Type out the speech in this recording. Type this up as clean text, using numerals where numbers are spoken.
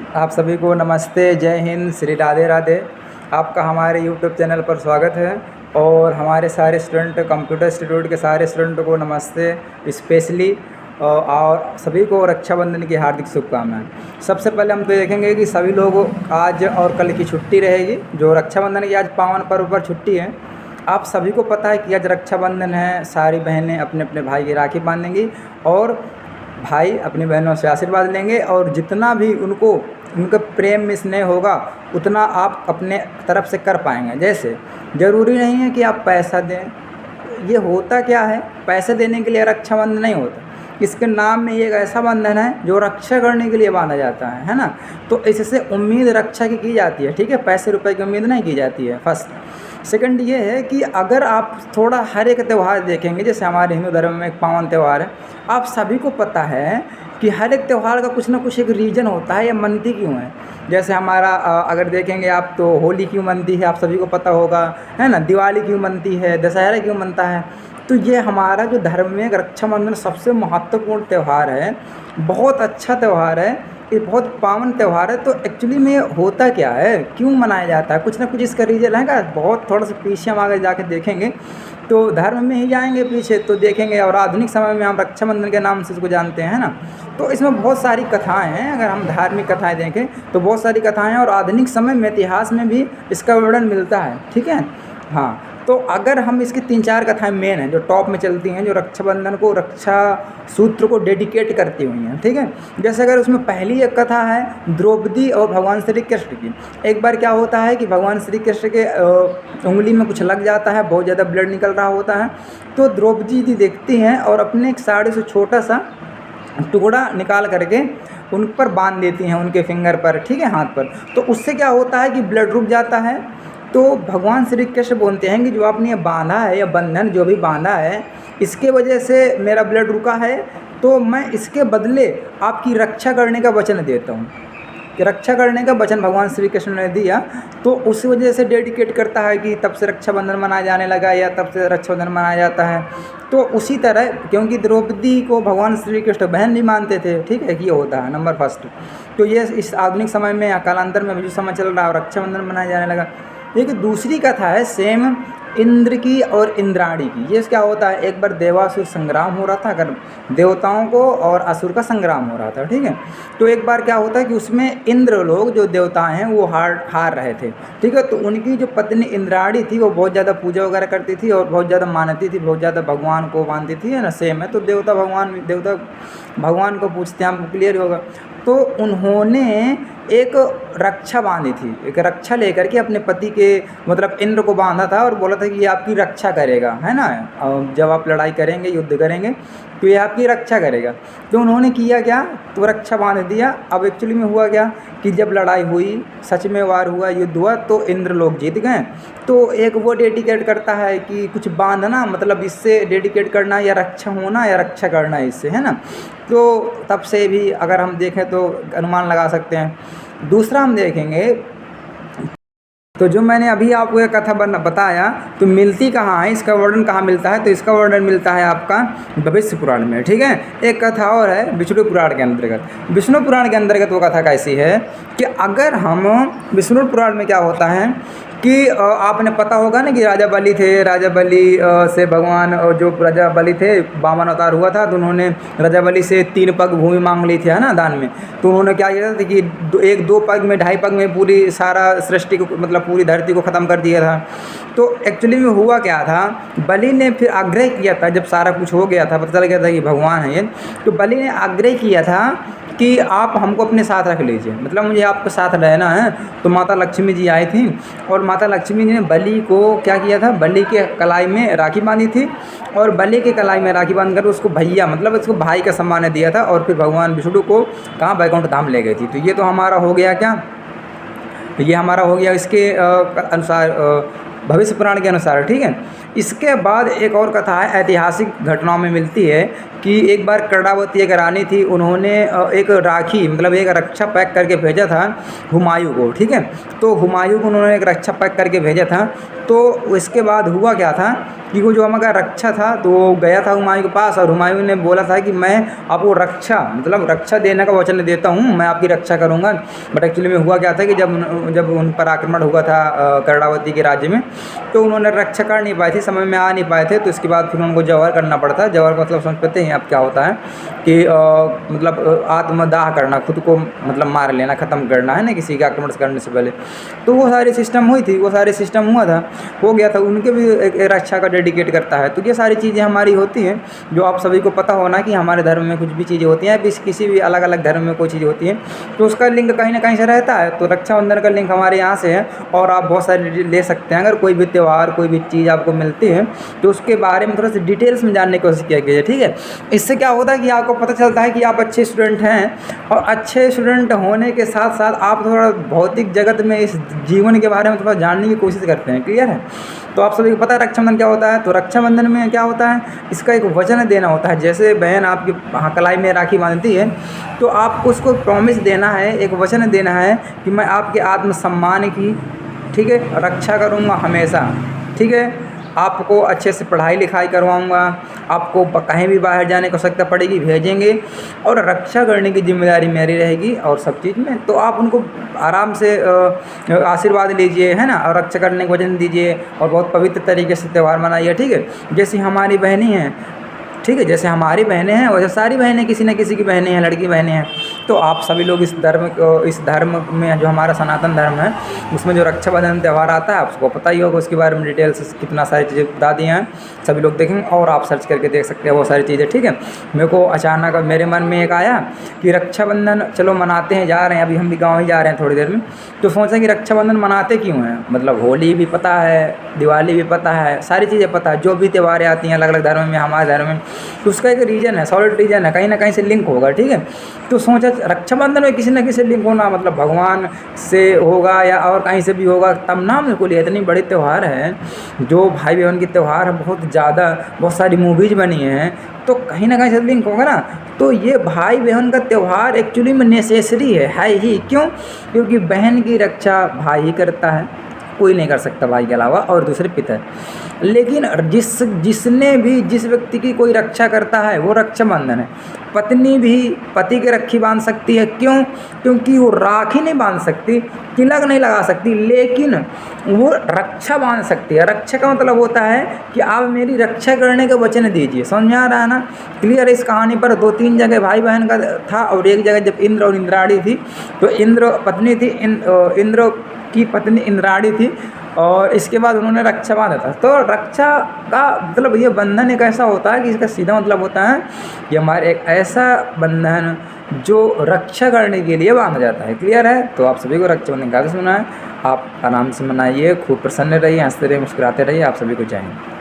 आप सभी को नमस्ते, जय हिंद, श्री राधे राधे। आपका हमारे यूट्यूब चैनल पर स्वागत है और हमारे सारे स्टूडेंट, कंप्यूटर इंस्टीट्यूट के सारे स्टूडेंट को नमस्ते स्पेशली, और सभी को रक्षाबंधन की हार्दिक शुभकामनाएं। सबसे पहले हम तो देखेंगे कि सभी लोग आज और कल की छुट्टी रहेगी। जो रक्षाबंधन की आज पावन पर्व पर छुट्टी है, आप सभी को पता है कि आज रक्षाबंधन है। सारी बहनें अपने अपने भाई की राखी बांधेंगी और भाई अपनी बहनों से आशीर्वाद लेंगे, और जितना भी उनका प्रेम में स्नेह होगा उतना आप अपने तरफ से कर पाएंगे। जैसे ज़रूरी नहीं है कि आप पैसा दें। ये होता क्या है, पैसे देने के लिए रक्षाबंधन नहीं होता। इसके नाम में ये एक ऐसा बंधन है जो रक्षा करने के लिए बांधा जाता है ना। तो इससे उम्मीद रक्षा की जाती है, ठीक है। पैसे रुपए की उम्मीद नहीं की जाती है। फर्स्ट सेकंड ये है कि अगर आप थोड़ा हर एक त्यौहार देखेंगे, जैसे हमारे हिंदू धर्म में एक पावन त्यौहार है, आप सभी को पता है कि हर एक त्यौहार का कुछ ना कुछ एक रीज़न होता है, या मनती क्यों है। जैसे हमारा अगर देखेंगे आप तो होली क्यों मनती है, आप सभी को पता होगा, है ना। दिवाली क्यों मनती है, दशहरा क्यों मनता है। तो ये हमारा जो धर्म में रक्षाबंधन सबसे महत्वपूर्ण त्यौहार है, बहुत अच्छा त्यौहार है, ये बहुत पावन त्यौहार है। तो एक्चुअली में होता क्या है, क्यों मनाया जाता है, कुछ ना कुछ इसका रीज़न है। बहुत थोड़ा सा पीछे हम आगे जाके देखेंगे तो धर्म में ही जाएंगे पीछे तो देखेंगे, और आधुनिक समय में हम रक्षाबंधन के नाम से इसको जानते हैं ना। तो इसमें बहुत सारी कथाएं हैं। अगर हम धार्मिक कथाएं देखें तो बहुत सारी कथाएं हैं, और आधुनिक समय में इतिहास में भी इसका वर्णन मिलता है, ठीक है। हाँ, तो अगर हम इसकी 3-4 कथाएं मेन हैं जो टॉप में चलती हैं, जो रक्षाबंधन को, रक्षा सूत्र को डेडिकेट करती हुई हैं, ठीक है। जैसे अगर उसमें पहली एक कथा है द्रौपदी और भगवान श्री कृष्ण की। एक बार क्या होता है कि भगवान श्री कृष्ण के उंगली में कुछ लग जाता है, बहुत ज़्यादा ब्लड निकल रहा होता है। तो द्रौपदी जी देखती हैं और अपने एक साड़ी से छोटा सा टुकड़ा निकाल करके उन पर बांध देती हैं, उनके फिंगर पर, ठीक है, हाथ पर। तो उससे क्या होता है कि ब्लड रुक जाता है। तो भगवान श्री कृष्ण बोलते हैं कि जो आपने ये बांधा है, या बंधन जो भी बांधा है, इसके वजह से मेरा ब्लड रुका है, तो मैं इसके बदले आपकी रक्षा करने का वचन देता हूँ। कि रक्षा करने का वचन भगवान श्री कृष्ण ने दिया, तो उस वजह से डेडिकेट करता है कि तब से रक्षाबंधन मनाया जाने लगा, या तब से रक्षाबंधन मनाया जाता है। तो उसी तरह, क्योंकि द्रौपदी को भगवान श्री कृष्ण बहन नहीं मानते थे, ठीक है, ये होता है नंबर फर्स्ट। तो ये इस आधुनिक समय में या कालांतर में जो समय चल रहा है, रक्षाबंधन मनाया जाने लगा। एक दूसरी कथा है सेम इंद्र की और इंद्राणी की। ये क्या होता है, एक बार देवासुर संग्राम हो रहा था, अगर देवताओं को और असुर का संग्राम हो रहा था, ठीक है। तो एक बार क्या होता है कि उसमें इंद्र लोग जो देवता हैं वो हार रहे थे, ठीक है। तो उनकी जो पत्नी इंद्राणी थी वो बहुत ज़्यादा पूजा वगैरह करती थी और बहुत ज़्यादा मानती थी, बहुत ज़्यादा भगवान को मानती थी, है ना। सेम है, तो देवता भगवान को पूछते हैं, आपको क्लियर होगा। तो उन्होंने एक रक्षा बांधी थी, एक रक्षा लेकर के अपने पति के, मतलब इंद्र को बांधा था, और बोला था कि ये आपकी रक्षा करेगा, है ना। जब आप लड़ाई करेंगे, युद्ध करेंगे, तो ये आपकी रक्षा करेगा। तो उन्होंने किया क्या, तो रक्षा बांध दिया। अब एक्चुअली में हुआ क्या कि जब लड़ाई हुई, सच में वार हुआ, युद्ध हुआ, तो इंद्र लोग जीत गए। तो एक वो डेडिकेट करता है कि कुछ बांधना, मतलब इससे डेडिकेट करना, या रक्षा होना, या रक्षा करना इससे, है ना। तो तब से भी अगर हम देखें तो अनुमान लगा सकते हैं। दूसरा हम देखेंगे, तो जो मैंने अभी आपको एक कथा बताया, तो मिलती कहाँ है, इसका वर्णन कहाँ मिलता है, तो इसका वर्णन मिलता है आपका भविष्य पुराण में, ठीक है। एक कथा और है विष्णु पुराण के अंतर्गत। विष्णु पुराण के अंतर्गत वो कथा कैसी है कि अगर हम विष्णु पुराण में क्या होता है कि आपने पता होगा ना कि राजा बलि थे। राजा बलि से भगवान, जो राजा बलि थे, वामन अवतार हुआ था, तो उन्होंने राजा बलि से 3 पग भूमि मांग ली थी, है ना, दान में। तो उन्होंने क्या किया था कि 1-2 पग में, 2.5 पग में पूरी सारा सृष्टि को, मतलब पूरी धरती को ख़त्म कर दिया था। तो एक्चुअली में हुआ क्या था, बलि ने फिर आग्रह किया था, जब सारा कुछ हो गया था, पता चल गया था कि भगवान है ये, तो बलि ने आग्रह किया था कि आप हमको अपने साथ रख लीजिए, मतलब मुझे आपके साथ रहना है। तो माता लक्ष्मी जी आई थी, और माता लक्ष्मी जी ने बलि को क्या किया था, बलि के कलाई में राखी बांधी थी, और बलि के कलाई में राखी बांध कर उसको भैया, मतलब उसको भाई का सम्मान दिया था, और फिर भगवान विष्णु को कहाँ, वैकुंठ धाम ले गई थी। तो ये तो हमारा हो गया क्या, तो ये हमारा हो गया इसके अनुसार, भविष्य पुराण के अनुसार, ठीक है। इसके बाद एक और कथा है, ऐतिहासिक घटनाओं में मिलती है कि एक बार कर्णावती एक रानी थी, उन्होंने एक राखी मतलब एक रक्षा पैक करके भेजा था हुमायूं को, ठीक है। तो हुमायूं को उन्होंने एक रक्षा पैक करके भेजा था। तो इसके बाद हुआ क्या था कि वो जो हमारा रक्षा था तो वो गया था हुमायूं के पास, और हुमायूं ने बोला था कि मैं आपको रक्षा मतलब रक्षा देने का वचन देता हूँ, मैं आपकी रक्षा करूँगा। बट एक्चुअली में हुआ क्या था कि जब उन पर आक्रमण हुआ था कर्णावती के राज्य में, तो उन्होंने रक्षा कर नहीं पाई थी, समय में आ नहीं पाए थे। तो इसके बाद फिर उनको जौहर करना पड़ता है। जौहर मतलब समझ पाते हैं आप क्या होता है कि मतलब आत्मदाह करना, खुद को मतलब मार लेना, ख़त्म करना है ना किसी के आक्रमण से करने से पहले। तो वो सारी सिस्टम हुई थी, वो सारे सिस्टम हुआ था, हो गया था। उनके भी एक रक्षा का डेडिकेट करता है। तो ये सारी चीज़ें हमारी होती हैं जो आप सभी को पता होना कि हमारे धर्म में कुछ भी चीज़ें होती हैं, किसी भी अलग अलग धर्म में कोई चीज़ होती है तो उसका लिंक कहीं ना कहीं से रहता है। तो रक्षाबंधन का लिंक हमारे यहाँ से है, और आप बहुत सारे ले सकते हैं। अगर कोई भी त्यौहार कोई भी चीज़ आपको मिलती है तो उसके बारे में थोड़ा सा डिटेल्स में जानने की कोशिश किया गया है, ठीक है। इससे क्या होता है कि आपको पता चलता है कि आप अच्छे स्टूडेंट हैं, और अच्छे स्टूडेंट होने के साथ साथ आप थोड़ा भौतिक जगत में इस जीवन के बारे में थोड़ा जानने की कोशिश करते हैं। क्लियर है? तो आप सभी को पता है रक्षाबंधन क्या होता है। तो रक्षाबंधन में क्या होता है, इसका एक वचन देना होता है। जैसे बहन आपकी कलाई में राखी बांधती है तो आपको उसको प्रॉमिस देना है, एक वचन देना है कि मैं आपके आत्मसम्मान की, ठीक है, रक्षा करूँगा हमेशा, ठीक है। आपको अच्छे से पढ़ाई लिखाई करवाऊँगा, आपको कहीं भी बाहर जाने की आवश्यकता पड़ेगी भेजेंगे, और रक्षा करने की जिम्मेदारी मेरी रहेगी और सब चीज़ में। तो आप उनको आराम से आशीर्वाद लीजिए, है ना, और रक्षा करने का वचन दीजिए, और बहुत पवित्र तरीके से त्यौहार मनाइए, ठीक है। जैसे हमारी बहनें हैं, ठीक है, जैसे हमारी बहनें हैं वैसे सारी बहनें किसी न किसी की बहनें हैं, लड़की बहनें हैं। तो आप सभी लोग इस धर्म में जो हमारा सनातन धर्म है उसमें जो रक्षाबंधन त्यौहार आता है आपको पता ही होगा, उसके बारे में डिटेल से कितना सारी चीज़ें बता दी हैं, सभी लोग देखेंगे और आप सर्च करके देख सकते हैं वो सारी चीज़ें, ठीक है। मेरे को अचानक मेरे मन में एक आया कि रक्षाबंधन चलो मनाते हैं, जा रहे हैं, अभी हम भी गाँव ही जा रहे हैं थोड़ी देर में। तो सोचा कि रक्षाबंधन मनाते क्यों हैं, मतलब होली भी पता है, दिवाली भी पता है, सारी चीज़ें पता है, जो भी त्यौहारें आती हैं अलग अलग धर्म में, हमारे धर्म में, तो उसका एक रीज़न है, सॉलिड रीज़न है, कहीं ना कहीं से लिंक होगा, ठीक है। तो सोचा रक्षाबंधन में किसी न किसी लिंक होना, मतलब भगवान से होगा या और कहीं से भी होगा, तब ना मेरे को लिए इतनी बड़ी त्यौहार है जो भाई बहन की त्यौहार है, बहुत ज़्यादा, बहुत सारी मूवीज़ बनी हैं, तो कहीं ना कहीं से लिंक होगा ना। तो ये भाई बहन का त्यौहार एक्चुअली में नेसेसरी है ही। क्यों? क्योंकि बहन की रक्षा भाई ही करता है, कोई नहीं कर सकता भाई के अलावा, और दूसरे पिता। लेकिन जिस व्यक्ति की कोई रक्षा करता है वो रक्षाबंधन है। पत्नी भी पति की राखी बांध सकती है। क्यों? क्योंकि वो राखी नहीं बांध सकती, तिलक नहीं लगा सकती, लेकिन वो रक्षा बांध सकती है। रक्षा का मतलब होता है कि आप मेरी रक्षा करने का वचन दीजिए। समझ में आ रहा है ना? क्लियर? इस कहानी पर 2-3 जगह भाई बहन का था, और एक जगह जब इंद्र और इंद्राणी थी, तो इंद्र पत्नी थी, इंद्र की पत्नी इंद्राणी थी, और इसके बाद उन्होंने रक्षा बांधा था। तो रक्षा का मतलब ये बंधन एक ऐसा होता है कि इसका सीधा मतलब होता है कि हमारे एक ऐसा बंधन जो रक्षा करने के लिए बांधा जाता है। क्लियर है? तो आप सभी को रक्षाबंधन का मनाए, आप आराम से मनाइए, खूब प्रसन्न रहिए, हंसते रहिए, मुस्कुराते रहिए। आप सभी को जय हिंद।